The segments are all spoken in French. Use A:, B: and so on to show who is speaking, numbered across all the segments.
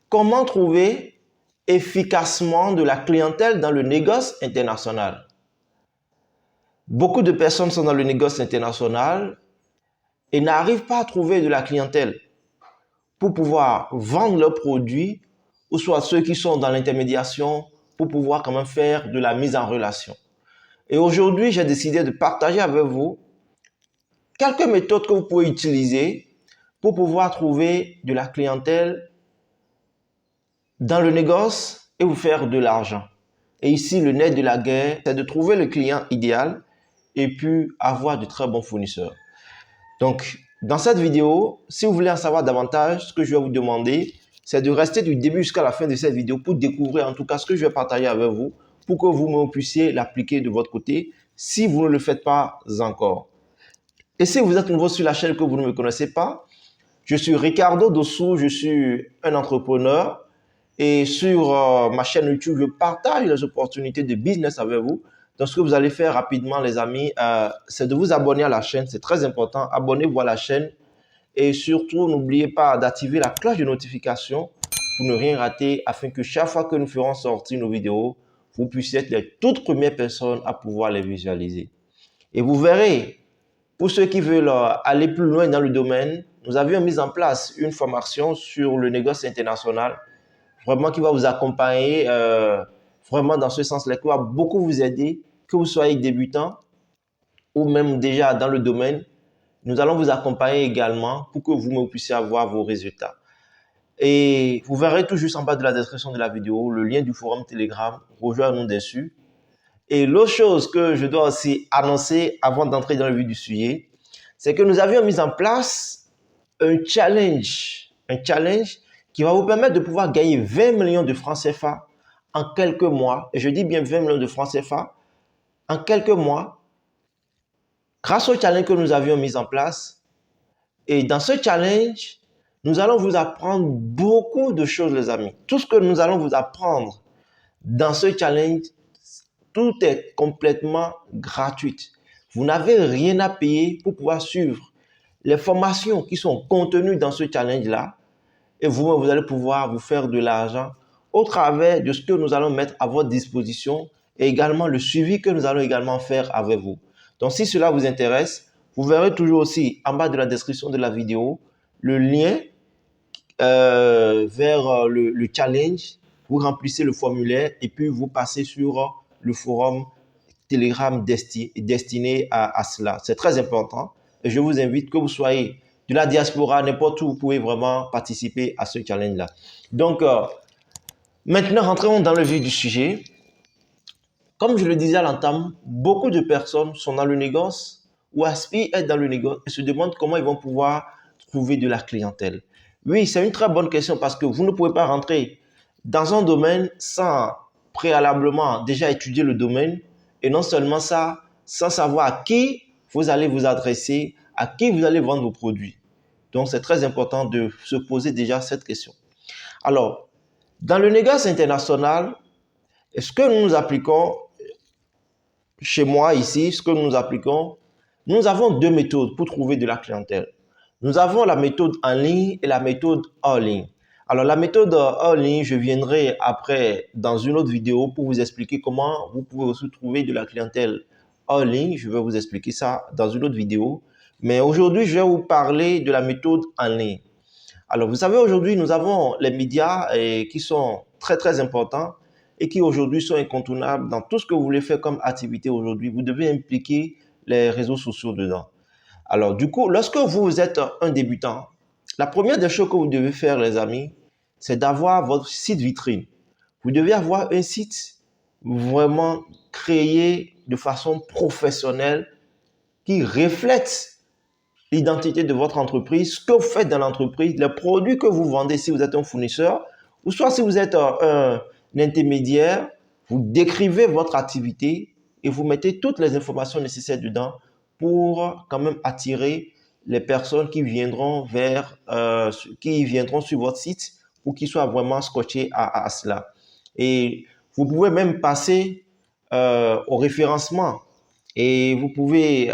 A: Comment trouver efficacement de la clientèle dans le négoce international? Beaucoup de personnes sont dans le négoce international et n'arrivent pas à trouver de la clientèle pour pouvoir vendre leurs produits, ou soit ceux qui sont dans l'intermédiation pour pouvoir quand même faire de la mise en relation. Et aujourd'hui, j'ai décidé de partager avec vous quelques méthodes que vous pouvez utiliser pour pouvoir trouver de la clientèle dans le négoce et vous faire de l'argent. Et ici, le nerf de la guerre, c'est de trouver le client idéal et puis avoir de très bons fournisseurs. Donc, dans cette vidéo, si vous voulez en savoir davantage, ce que je vais vous demander, c'est de rester du début jusqu'à la fin de cette vidéo pour découvrir en tout cas ce que je vais partager avec vous pour que vous puissiez l'appliquer de votre côté si vous ne le faites pas encore. Et si vous êtes nouveau sur la chaîne que vous ne me connaissez pas, je suis Ricardo Dossou, je suis un entrepreneur et sur ma chaîne YouTube, je partage les opportunités de business avec vous. Donc, ce que vous allez faire rapidement, les amis, c'est de vous abonner à la chaîne. C'est très important. Abonnez-vous à la chaîne. Et surtout, n'oubliez pas d'activer la cloche de notification pour ne rien rater afin que chaque fois que nous ferons sortir nos vidéos, vous puissiez être les toutes premières personnes à pouvoir les visualiser. Et vous verrez, pour ceux qui veulent aller plus loin dans le domaine, nous avions mis en place une formation sur le négoce international, vraiment qui va vous accompagner vraiment dans ce sens-là, qui va beaucoup vous aider, que vous soyez débutant ou même déjà dans le domaine. Nous allons vous accompagner également pour que vous puissiez avoir vos résultats. Et vous verrez tout juste en bas de la description de la vidéo le lien du forum Telegram. Rejoignez-nous dessus. Et l'autre chose que je dois aussi annoncer avant d'entrer dans le vif du sujet, c'est que nous avions mis en place un challenge qui va vous permettre de pouvoir gagner 20 millions de francs CFA en quelques mois. Et je dis bien 20 millions de francs CFA en quelques mois grâce au challenge que nous avions mis en place. Et dans ce challenge, nous allons vous apprendre beaucoup de choses, les amis. Tout ce que nous allons vous apprendre dans ce challenge, tout est complètement gratuit. Vous n'avez rien à payer pour pouvoir suivre les formations qui sont contenues dans ce challenge-là. Et vous allez pouvoir vous faire de l'argent au travers de ce que nous allons mettre à votre disposition et également le suivi que nous allons également faire avec vous. Donc, si cela vous intéresse, vous verrez toujours aussi en bas de la description de la vidéo le lien vers le challenge. Vous remplissez le formulaire et puis vous passez sur le forum Telegram destiné à cela. C'est très important et je vous invite que vous soyez de la diaspora, n'importe où, vous pouvez vraiment participer à ce challenge-là. Donc, maintenant, rentrons dans le vif du sujet. Comme je le disais à l'entame, beaucoup de personnes sont dans le négoce ou aspirent à être dans le négoce et se demandent comment ils vont pouvoir trouver de la clientèle. Oui, c'est une très bonne question parce que vous ne pouvez pas rentrer dans un domaine sans préalablement déjà étudier le domaine et non seulement ça, sans savoir à qui vous allez vous adresser, à qui vous allez vendre vos produits. Donc, c'est très important de se poser déjà cette question. Alors, dans le négoce international, ce que nous appliquons chez moi ici, ce que nous appliquons, nous avons deux méthodes pour trouver de la clientèle. Nous avons la méthode en ligne et la méthode hors ligne. Alors, la méthode hors ligne, je viendrai après dans une autre vidéo pour vous expliquer comment vous pouvez aussi trouver de la clientèle hors ligne. Je vais vous expliquer ça dans une autre vidéo. Mais aujourd'hui, je vais vous parler de la méthode en ligne. Alors, vous savez, aujourd'hui, nous avons les médias qui sont très, très importants et qui aujourd'hui sont incontournables dans tout ce que vous voulez faire comme activité aujourd'hui. Vous devez impliquer les réseaux sociaux dedans. Alors, du coup, lorsque vous êtes un débutant, la première des choses que vous devez faire, les amis, c'est d'avoir votre site vitrine. Vous devez avoir un site vraiment créé de façon professionnelle qui reflète l'identité de votre entreprise, ce que vous faites dans l'entreprise, les produits que vous vendez si vous êtes un fournisseur, ou soit si vous êtes un intermédiaire, vous décrivez votre activité et vous mettez toutes les informations nécessaires dedans pour quand même attirer les personnes qui viendront sur votre site pour qu'ils soient vraiment scotchés à cela. Et vous pouvez même passer au référencement. Et vous pouvez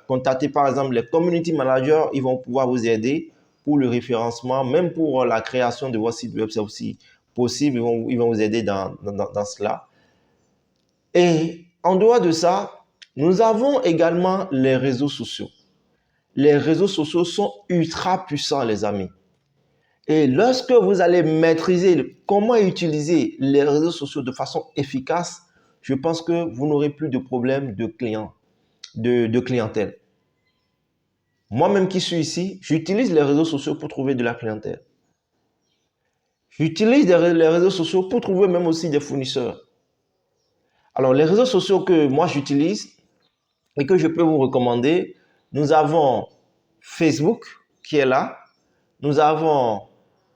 A: contacter par exemple les community managers, ils vont pouvoir vous aider pour le référencement, même pour la création de votre site web, c'est aussi possible. Ils vont vous aider dans cela. Et en dehors de ça, nous avons également les réseaux sociaux. Les réseaux sociaux sont ultra puissants, les amis. Et lorsque vous allez maîtriser comment utiliser les réseaux sociaux de façon efficace, je pense que vous n'aurez plus de problème de clientèle. Moi-même qui suis ici, j'utilise les réseaux sociaux pour trouver de la clientèle. J'utilise les réseaux sociaux pour trouver même aussi des fournisseurs. Alors, les réseaux sociaux que moi j'utilise et que je peux vous recommander, nous avons Facebook qui est là, nous avons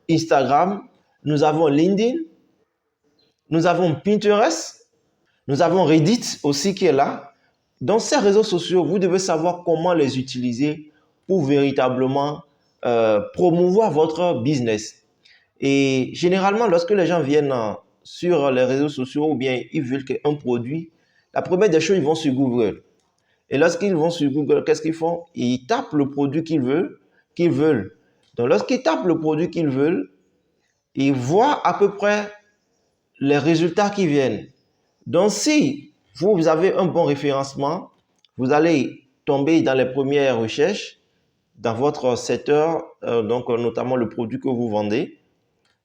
A: Instagram, nous avons LinkedIn, nous avons Pinterest, nous avons Reddit aussi qui est là. Dans ces réseaux sociaux, vous devez savoir comment les utiliser pour véritablement promouvoir votre business. Et généralement, lorsque les gens viennent sur les réseaux sociaux ou bien ils veulent un produit, la première des choses, ils vont sur Google. Et lorsqu'ils vont sur Google, qu'est-ce qu'ils font? Ils tapent le produit qu'ils veulent. Donc, lorsqu'ils tapent le produit qu'ils veulent, ils voient à peu près les résultats qui viennent. Donc, si vous avez un bon référencement, vous allez tomber dans les premières recherches dans votre secteur, donc notamment le produit que vous vendez.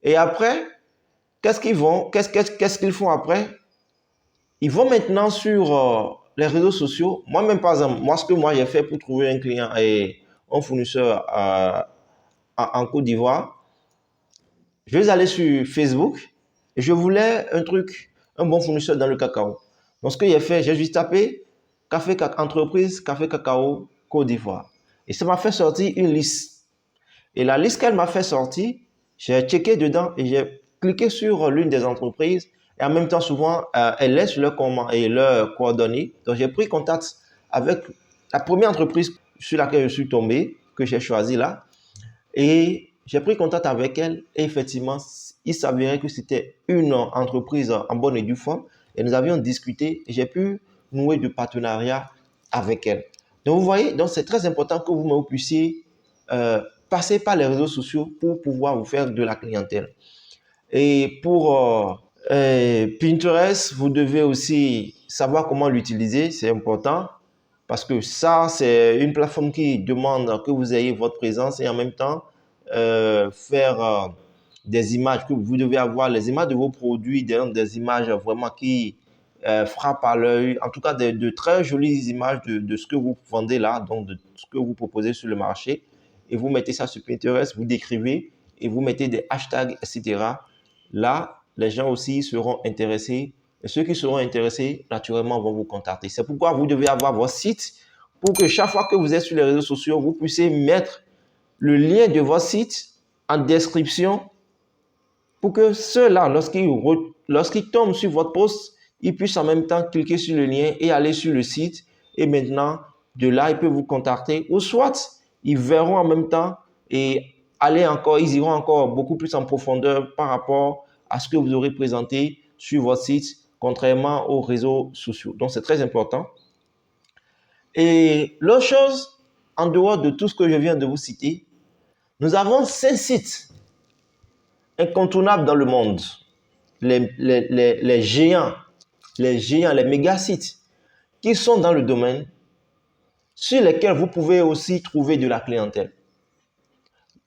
A: Et après, qu'est-ce qu'ils font après? Ils vont maintenant sur les réseaux sociaux. Moi-même, par exemple, ce que j'ai fait pour trouver un client et un fournisseur en Côte d'Ivoire, je vais aller sur Facebook et je voulais un bon fournisseur dans le cacao. Donc, ce que j'ai fait, j'ai juste tapé entreprise café cacao Côte d'Ivoire. Et ça m'a fait sortir une liste. Et la liste qu'elle m'a fait sortir, j'ai checké dedans et j'ai cliqué sur l'une des entreprises. Et en même temps, souvent, elle laisse leurs coordonnées. Donc, j'ai pris contact avec la première entreprise sur laquelle je suis tombé, que j'ai choisi là. Et j'ai pris contact avec elle. Et effectivement, il s'avérait que c'était une entreprise en bonne et due forme. Et nous avions discuté et j'ai pu nouer de partenariat avec elle. Donc, vous voyez, c'est très important que vous puissiez passer par les réseaux sociaux pour pouvoir vous faire de la clientèle. Et pour Pinterest, vous devez aussi savoir comment l'utiliser, c'est important parce que ça, c'est une plateforme qui demande que vous ayez votre présence et en même temps faire des images, que vous devez avoir les images de vos produits, des images vraiment qui frappent à l'œil, en tout cas de très jolies images de ce que vous vendez là, donc de ce que vous proposez sur le marché. Et vous mettez ça sur Pinterest, vous décrivez et vous mettez des hashtags, etc. Là, les gens aussi seront intéressés. Et ceux qui seront intéressés, naturellement, vont vous contacter. C'est pourquoi vous devez avoir votre site pour que chaque fois que vous êtes sur les réseaux sociaux, vous puissiez mettre le lien de votre site en description pour que ceux-là, lorsqu'ils tombent sur votre post, ils puissent en même temps cliquer sur le lien et aller sur le site. Et maintenant, de là, ils peuvent vous contacter. Ou soit, ils verront en même temps et ils iront encore beaucoup plus en profondeur par rapport à ce que vous aurez présenté sur votre site, contrairement aux réseaux sociaux. Donc, c'est très important. Et l'autre chose, en dehors de tout ce que je viens de vous citer, nous avons 5 sites incontournables dans le monde. Les géants, les méga sites qui sont dans le domaine, sur lesquels vous pouvez aussi trouver de la clientèle.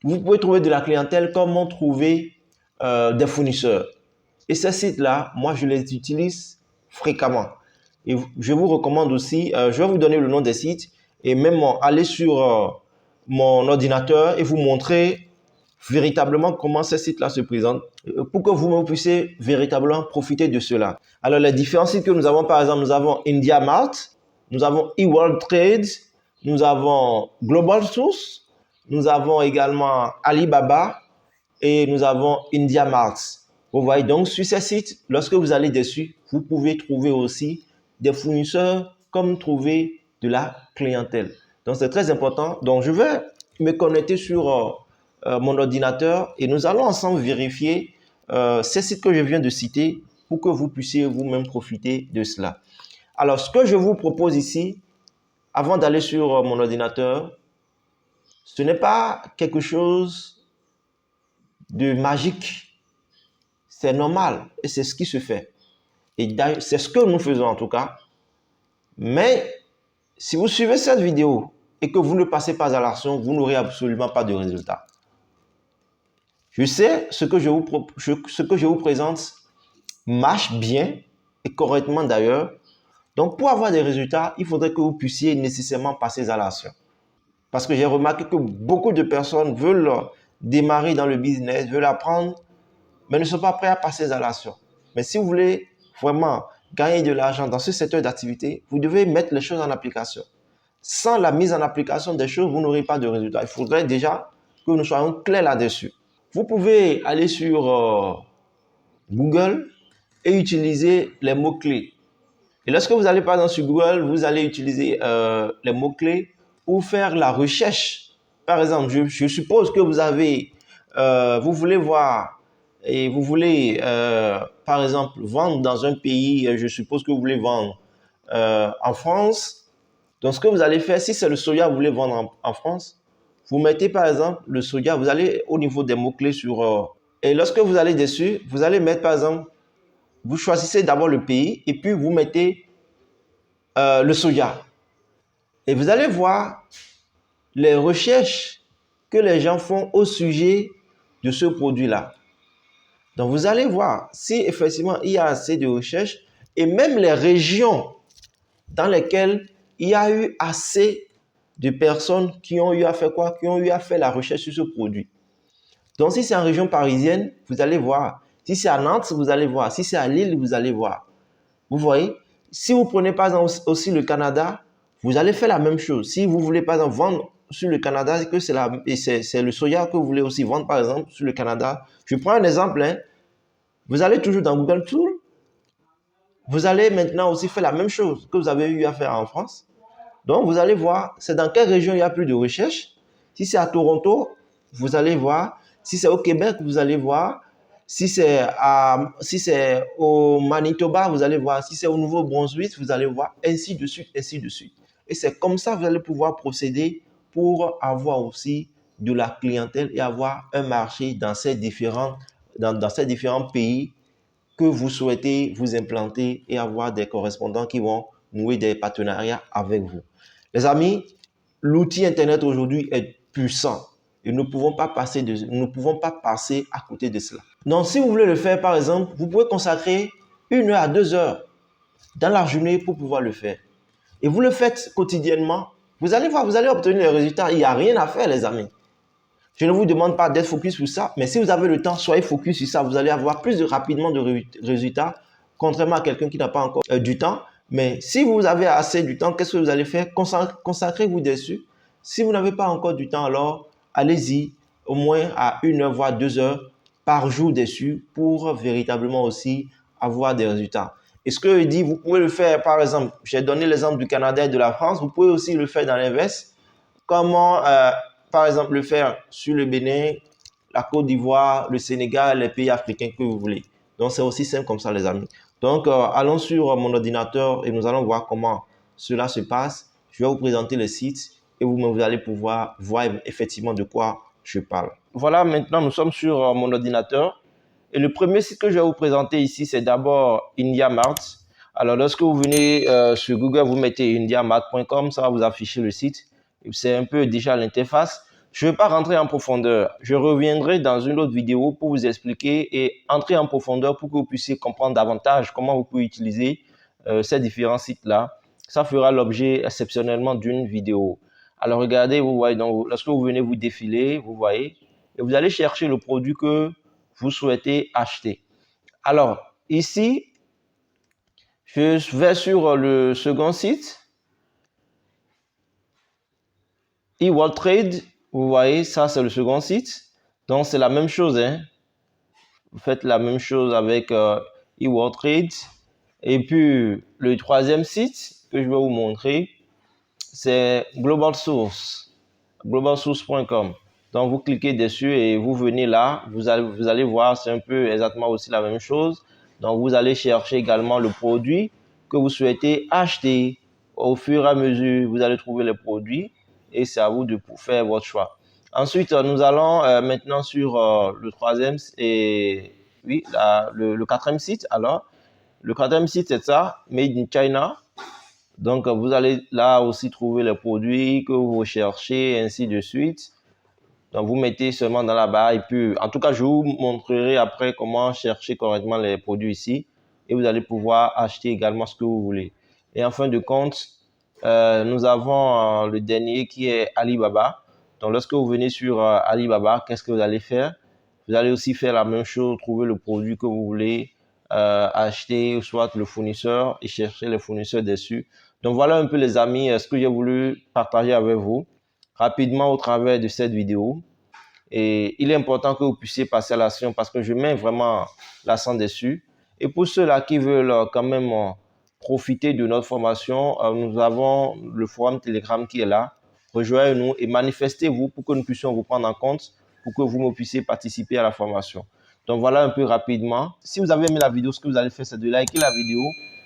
A: Vous pouvez trouver de la clientèle, comment trouver des fournisseurs. Et ces sites-là, moi, je les utilise fréquemment. Et je vous recommande aussi, je vais vous donner le nom des sites et même aller sur mon ordinateur et vous montrer véritablement comment ces sites-là se présentent pour que vous puissiez véritablement profiter de cela. Alors, les différents sites que nous avons, par exemple, nous avons IndiaMart, nous avons eWorld Trade, nous avons Global Source, nous avons également Alibaba et nous avons IndiaMart. Vous voyez donc sur ces sites, lorsque vous allez dessus, vous pouvez trouver aussi des fournisseurs comme trouver de la clientèle. Donc c'est très important. Donc je vais me connecter sur mon ordinateur et nous allons ensemble vérifier ces sites que je viens de citer pour que vous puissiez vous-même profiter de cela. Alors ce que je vous propose ici, avant d'aller sur mon ordinateur, Ce n'est pas quelque chose de magique. C'est normal et c'est ce qui se fait. Et c'est ce que nous faisons en tout cas. Mais si vous suivez cette vidéo et que vous ne passez pas à l'action, vous n'aurez absolument pas de résultat. Je sais ce que je vous présente marche bien et correctement d'ailleurs. Donc, pour avoir des résultats, il faudrait que vous puissiez nécessairement passer à l'action. Parce que j'ai remarqué que beaucoup de personnes veulent démarrer dans le business, veulent apprendre, mais ne sont pas prêts à passer à l'action. Mais si vous voulez vraiment gagner de l'argent dans ce secteur d'activité, vous devez mettre les choses en application. Sans la mise en application des choses, vous n'aurez pas de résultats. Il faudrait déjà que nous soyons clairs là-dessus. Vous pouvez aller sur Google et utiliser les mots-clés. Et lorsque vous allez par exemple sur Google, vous allez utiliser les mots-clés pour faire la recherche. Par exemple, je suppose que vous voulez voir et vous voulez, par exemple, vendre dans un pays, je suppose que vous voulez vendre en France. Donc, ce que vous allez faire, si c'est le soja que vous voulez vendre en France, vous mettez par exemple le soja, vous allez au niveau des mots-clés et lorsque vous allez dessus, vous allez mettre par exemple, vous choisissez d'abord le pays et puis vous mettez le soja. Et vous allez voir les recherches que les gens font au sujet de ce produit-là. Donc, vous allez voir si effectivement il y a assez de recherches et même les régions dans lesquelles il y a eu assez de personnes qui ont eu à faire quoi? Qui ont eu à faire la recherche sur ce produit. Donc, si c'est en région parisienne, vous allez voir. Si c'est à Nantes, vous allez voir. Si c'est à Lille, vous allez voir. Vous voyez? Si vous prenez par exemple aussi le Canada, vous allez faire la même chose. Si vous voulez par exemple vendre sur le Canada, que c'est le soja que vous voulez aussi vendre par exemple sur le Canada. Je prends un exemple. Vous allez toujours dans Google Tools. Vous allez maintenant aussi faire la même chose que vous avez eu à faire en France. Donc, vous allez voir, c'est dans quelle région il y a plus de recherche. Si c'est à Toronto, vous allez voir. Si c'est au Québec, vous allez voir. Si c'est au Manitoba, vous allez voir. Si c'est au Nouveau-Brunswick, vous allez voir. Ainsi de suite, ainsi de suite. Et c'est comme ça que vous allez pouvoir procéder pour avoir aussi de la clientèle et avoir un marché dans ces différents pays que vous souhaitez vous implanter et avoir des correspondants qui vont nouer des partenariats avec vous. Les amis, l'outil Internet aujourd'hui est puissant et nous ne pouvons pas passer à côté de cela. Donc, si vous voulez le faire, par exemple, vous pouvez consacrer 1 heure à 2 heures dans la journée pour pouvoir le faire. Et vous le faites quotidiennement. Vous allez voir, vous allez obtenir les résultats. Il n'y a rien à faire, les amis. Je ne vous demande pas d'être focus sur ça, mais si vous avez le temps, soyez focus sur ça. Vous allez avoir plus rapidement de résultats, contrairement à quelqu'un qui n'a pas encore du temps. Mais si vous avez assez du temps, qu'est-ce que vous allez faire? Consacrez-vous dessus. Si vous n'avez pas encore du temps, alors allez-y au moins à 1 heure, voire 2 heures par jour dessus pour véritablement aussi avoir des résultats. Et ce que je dis, vous pouvez le faire, par exemple, j'ai donné l'exemple du Canada et de la France, vous pouvez aussi le faire dans l'inverse. Comment par exemple, le faire sur le Bénin, la Côte d'Ivoire, le Sénégal, les pays africains que vous voulez. Donc, c'est aussi simple comme ça, les amis. Donc, allons sur mon ordinateur et nous allons voir comment cela se passe. Je vais vous présenter le site et vous allez pouvoir voir effectivement de quoi je parle. Voilà, maintenant, nous sommes sur mon ordinateur. Et le premier site que je vais vous présenter ici, c'est d'abord IndiaMart. Alors, lorsque vous venez sur Google, vous mettez indiamart.com, ça va vous afficher le site. C'est un peu déjà l'interface. Je ne vais pas rentrer en profondeur. Je reviendrai dans une autre vidéo pour vous expliquer et entrer en profondeur pour que vous puissiez comprendre davantage comment vous pouvez utiliser ces différents sites-là. Ça fera l'objet exceptionnellement d'une vidéo. Alors regardez, vous voyez, donc, lorsque vous venez vous défiler, vous voyez, et vous allez chercher le produit que vous souhaitez acheter. Alors ici, je vais sur le second site, eWorldTrade. Vous voyez, ça c'est le second site. Donc c'est la même chose. Vous faites la même chose avec eWorldTrade. Et puis le troisième site que je vais vous montrer, c'est GlobalSource, globalsource.com. Donc vous cliquez dessus et vous venez là. Vous allez voir, c'est un peu exactement aussi la même chose. Donc vous allez chercher également le produit que vous souhaitez acheter. Au fur et à mesure, vous allez trouver les produits. et c'est à vous de faire votre choix. Ensuite, nous allons maintenant sur le troisième et oui, le quatrième site. Alors, le quatrième site, c'est ça, Made in China. Donc, vous allez là aussi trouver les produits que vous recherchez, ainsi de suite. Donc, vous mettez seulement dans la barre et puis, en tout cas, je vous montrerai après comment chercher correctement les produits ici et vous allez pouvoir acheter également ce que vous voulez. Et en fin de compte, nous avons le dernier qui est Alibaba. Donc, lorsque vous venez sur Alibaba, qu'est-ce que vous allez faire? Vous allez aussi faire la même chose, trouver le produit que vous voulez acheter, soit le fournisseur et chercher les fournisseurs dessus. Donc, voilà un peu les amis, ce que j'ai voulu partager avec vous rapidement au travers de cette vidéo. Et il est important que vous puissiez passer à l'action parce que je mets vraiment l'accent dessus. Et pour ceux-là qui veulent quand même profiter de notre formation, nous avons le forum Telegram qui est là. Rejoignez-nous et manifestez-vous pour que nous puissions vous prendre en compte, pour que vous me puissiez participer à la formation. Donc voilà un peu rapidement. Si vous avez aimé la vidéo, ce que vous allez faire, c'est de liker la vidéo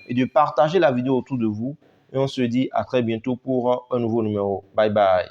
A: et de partager la vidéo autour de vous. Et on se dit à très bientôt pour un nouveau numéro. Bye bye.